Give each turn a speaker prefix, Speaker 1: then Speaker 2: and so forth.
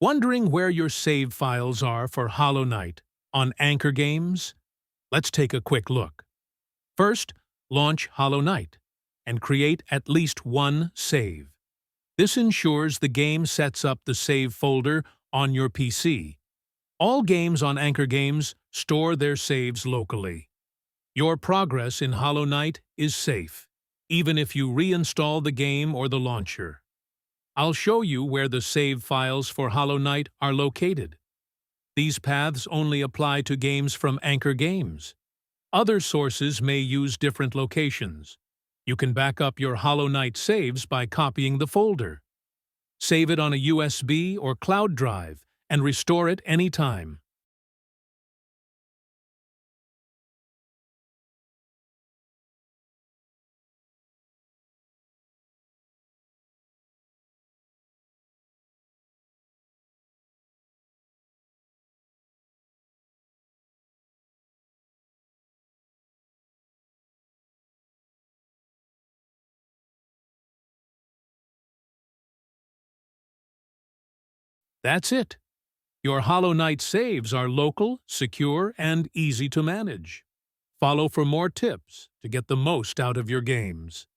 Speaker 1: Wondering where your save files are for Hollow Knight on AnkerGames? Let's take a quick look. First, launch Hollow Knight and create at least one save. This ensures the game sets up the save folder on your PC. All games on AnkerGames store their saves locally. Your progress in Hollow Knight is safe, even if you reinstall the game or the launcher. I'll show you where the save files for Hollow Knight are located. These paths only apply to games from AnkerGames. Other sources may use different locations. You can back up your Hollow Knight saves by copying the folder. Save it on a USB or cloud drive and restore it anytime. That's it. Your Hollow Knight saves are local, secure, and easy to manage. Follow for more tips to get the most out of your games.